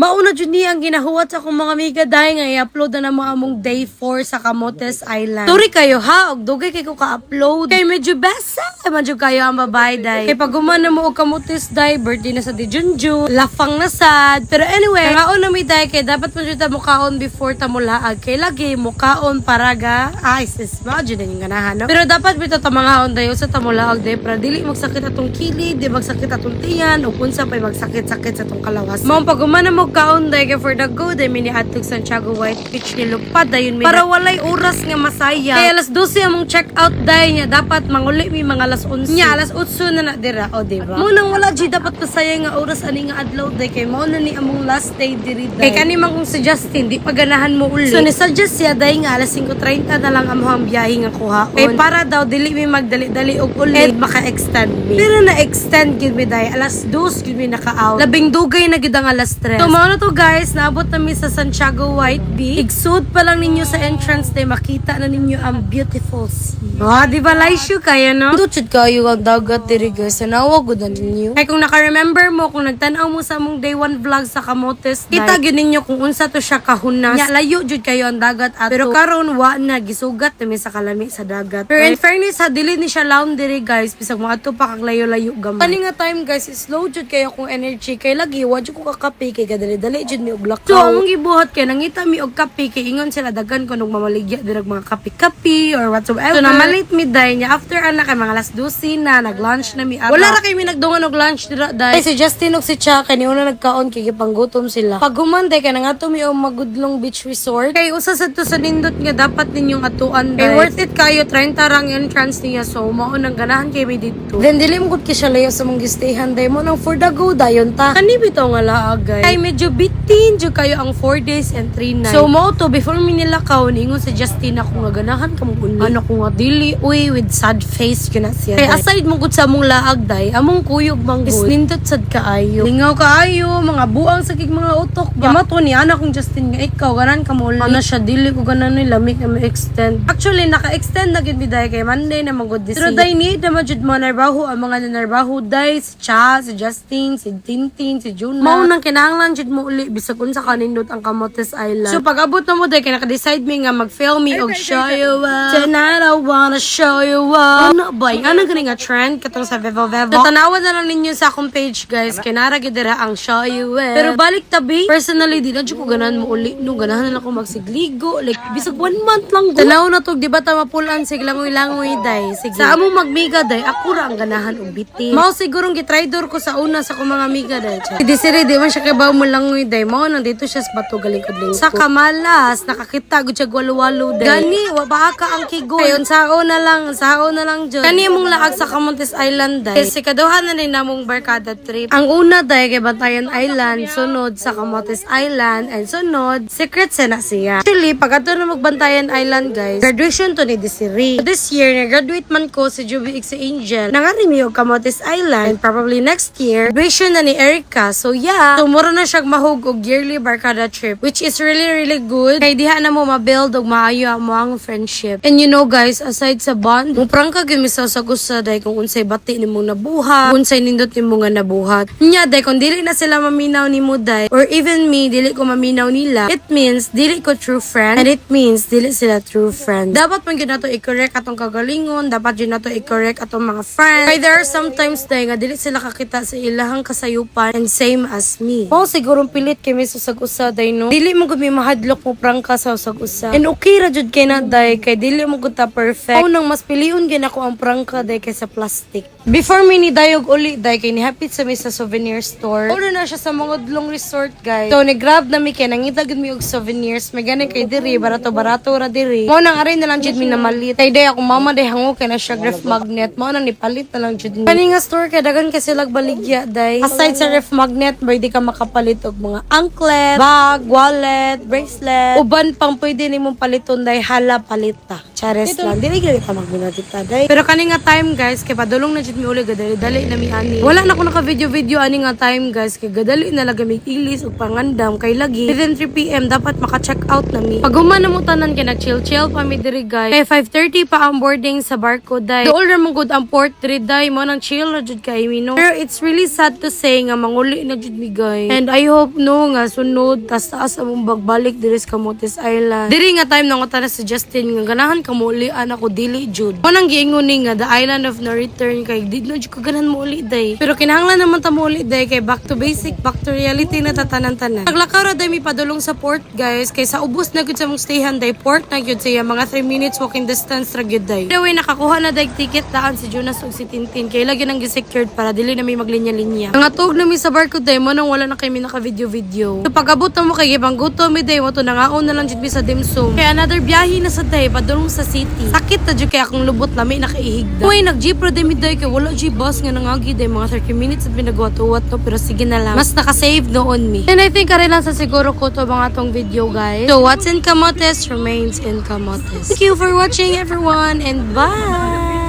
Mauna jud ni ang ginahuwat sa akong mga amiga dahil nga i-upload na mo among day 4 sa Camotes Island. Turi kayo ha, og dugay kay ko ka-upload. Kay medyo basa, medyo kayo ang babae day. Kay pag na mo og Camotes day, birthday na sa di Junjun, lafang na sad. Pero anyway, kaon na mi day kay dapat man jud ta mukaon before ta mulaag. Kay lagi mukaon para ga sis mo jud yung ganahan. No? Pero dapat bitaw ta mangaon dayo sa ta mulaag day para dili magsakit atong kilid, di magsakit atong tiyan, o kunsa pay magsakit-sakit sa atong kalawas. Mao pag na mo kaon day kay for the go day mini atog Santiago White Beach ni lupad dayon mi para walay oras nga masaya. Kay alas 12 among check out day nya dapat manguli mi mga alas 11. Nya alas 8 na dira o diba? Mo nang wala jud dapat pasaya nga oras ani nga adlaw day kay mao na ni among last day diri day. Kay kani man kung si Justin di pa ganahan mo uli. So ni suggest siya day nga alas 5:30 na lang among biyahe nga kuhaon. Kay para daw dili mi magdali-dali og uli maka-extend mi. Pero na-extend gyud mi day alas 2 gyud mi naka-out. Labing dugay na gyud ang alas 3. So mao na to guys, naabot na mi sa Santiago White Beach. Igsud pa lang ninyo sa entrance day makita na ninyo ang beautiful sea. Oh, di ba laisyo kaya no? Dutsud kayo ang dagat diri guys. Nawa gud ninyo. Kay kung naka-remember mo kung nagtan-aw mo sa among day 1 vlog sa Camotes, kita gyud ninyo kung unsa to siya kahunas. Nya layo jud kayo ang dagat ato. Pero karon wa na gisugat na mi sa kalami sa dagat. Pero in fairness ha, dili ni siya laom diri guys. Bisag mo ato pa kag layo-layo gamay. Kani nga time guys, slow jud kayo kung energy kay lagi wa jud ko kakape kay kadali-dali jud mi og lakaw. So among gibuhat kay nangita mi og kape kay ingon sila daghan ko nung mamaligya dirag mga kape-kape or whatsoever. So namalit mi day nya after ana kay mga alas 12 na nag-lunch na mi aga. Wala ra kay mi nagdungan og lunch dira day. Si Justin og si Cha kay niuna nagkaon kay gipanggutom sila. Pag human day kay nangato mi og Magudlong Beach Resort. Kay usa sa to sa nindot nga dapat ninyong atuan day. Kay worth it kayo 30 rang entrance niya so mao nang ganahan kay mi dito. Then dili mo gud kay siya layo sa mong gistayhan day mo nang for the go dayon ta. Kani bitaw nga laag guys. Ay medyo bitin jud kayo ang 4 days and 3 nights. So mao to before mi nila kaon ingon sa Justin ako nga ganahan ka mo uni. Ano ko nga dili uy with sad face kana siya. Kay aside mo gud sa among laag day, among kuyog manggod. Isnindot sad kaayo. Lingaw kaayo, mga buang sa kig mga utok ba. Yama to ni ana kong Justin nga ikaw ganan ka mo uli. Ana siya dili ko ganan ni lamig na ma-extend. Actually naka-extend na gid mi day kay Monday na magod this. Pero day ni na jud mo narbaho ang mga narbaho day si Cha, si Justin, si Tintin, si Juna. Mao nang kinahanglan jud mo uli bisag unsa kanindot ang Camotes Island. So pag abot na mo day kay naka-decide mi nga mag-film me og show you up. Tonight I wanna show you up. Ano ba? Ano gani nga trend katong sa Vevo Vevo. So tanawan na lang ninyo sa akong page guys kay nara gid dira ang show you up. Pero balik tabi, personally di na jud ko ganahan mo uli. No ganahan na ako magsigligo like bisag 1 month lang go. Tanaw na to di ba ta mapulan sig langoy-langoy day. Sige. Sa among magmiga day ako ra ang ganahan og bitin. Mao sigurong gitridor ko sa una sa akong mga amiga day. Di sire di man siya kay bawo mo langoy day. Mao nang dito siya sa bato galing-galing. Sa Kamalas nakakita gud siya walu-walu day. Gani wa ba ka ang kigon. Kayon sao na lang jud. Kani mong laag sa Camotes Island day. Kasi kaduha na rin namong barkada trip. Ang una day kay Bantayan Island, sunod sa Camotes Island, and sunod Secret na siya. Actually, pag ato na magbantayan Island guys, graduation to ni Desiree. This year, nag-graduate man ko si Juby X Angel. Nangarimi og Camotes Island, and probably next year, graduation na ni Erica. So yeah, tumuro na siyang mahug og yearly barkada trip, which is really good. Kay diha na mo ma-build og maayo mo ang friendship. And you know guys, aside sa bond, mo prangka gyud mi sa usa day kung unsay bati nimo nabuhat, kung unsay nindot nimo nga nabuhat. Nya day kung dili na sila maminaw nimo day, or even me dili ko maminaw nila, it means dili ko true friend, and it means dili sila true friend. Dapat man gyud nato i-correct atong kagalingon, dapat gyud nato i-correct atong mga friends. Kay there are sometimes day nga dili sila kakita sa ilahang kasayupan, and same as me. Oh, sigurong pilit kay mi sa usag-usa day no. Dili mo gud mi mahadlok mo prangka sa usag-usa. And okay ra jud kay na day kay dili mo gud ta perfect. Nang mas piliun gyud ako ang prangka day kaysa plastic. Before mi ni dayog uli day kay nihapit sa mi sa souvenir store. Order na siya sa Magudlong Resort guys. So ni grab na mi kay nangita gud mi og souvenirs. May gani kay diri barato ra diri. Mo nang aray na lang jud mi namalit. Kay day ako mama day hango kay na siya ref magnet. Mo nang nipalit na lang jud mi. Kani nga store kay dagan kasi lag baligya day. Aside sa ref magnet, pwede ka makapalit og mga anklet, bag, wallet, bracelet. Uban pang pwede nimong paliton day hala palita. Chares lang. Dili gyud ka magbunatita day. Pero kani nga time guys kay padulong na jud mi uli gadali na mi ani. Wala na ko naka video ani nga time guys kay gadali na laga mi ilis og pangandam kay lagi within 3 PM dapat maka-check out na mi. Pag human na mo tanan kay nag-chill pa mi diri guys. Kay 5:30 pa ang boarding sa barko day. Dool ra mo gud ang port diri day mo nang chill ra jud kay mi no. Pero it's really sad to say nga manguli na jud mi guys. And I hope no nga sunod taas among bagbalik diri sa Camotes Island. Diri nga time nang utana sa Justin nga ganahan ka mo uli ako dili jud. Mo nang giingon ni nga the island of no return kay di no jud ko ganahan mo uli day. Pero kinahanglan naman ta mo uli day kay back to basic, back to reality na tatanan-tanan. Naglakaw ra day mi padulong sa port guys kay sa ubos na gyud sa mong stayhan day port na gyud siya mga 3 minutes walking distance ra gyud day. Anyway nakakuha na day ticket daan si Jonas ug si Tintin kay lagi nang gi-secured para dili na may maglinya-linya. Nga tug na mi sa barko day mo nang wala na kay mi naka video. So pag-abot na mo kay gibang gutom mi day mo to nangaon na lang jud mi sa dimsum. Kay another biyahe na sa day padulong sa city. Sakit ta jud kay akong lubot lami nakaihigda. Uy nag-jeep ra day mi day kay wala jud bus nga nangagi day mga 30 minutes at pinagwat-uwat to pero sige na lang. Mas naka-save noon mi. And I think kare lang sa siguro ko to mga tong video guys. So what's in Camotes remains in Camotes. Thank you for watching everyone and bye.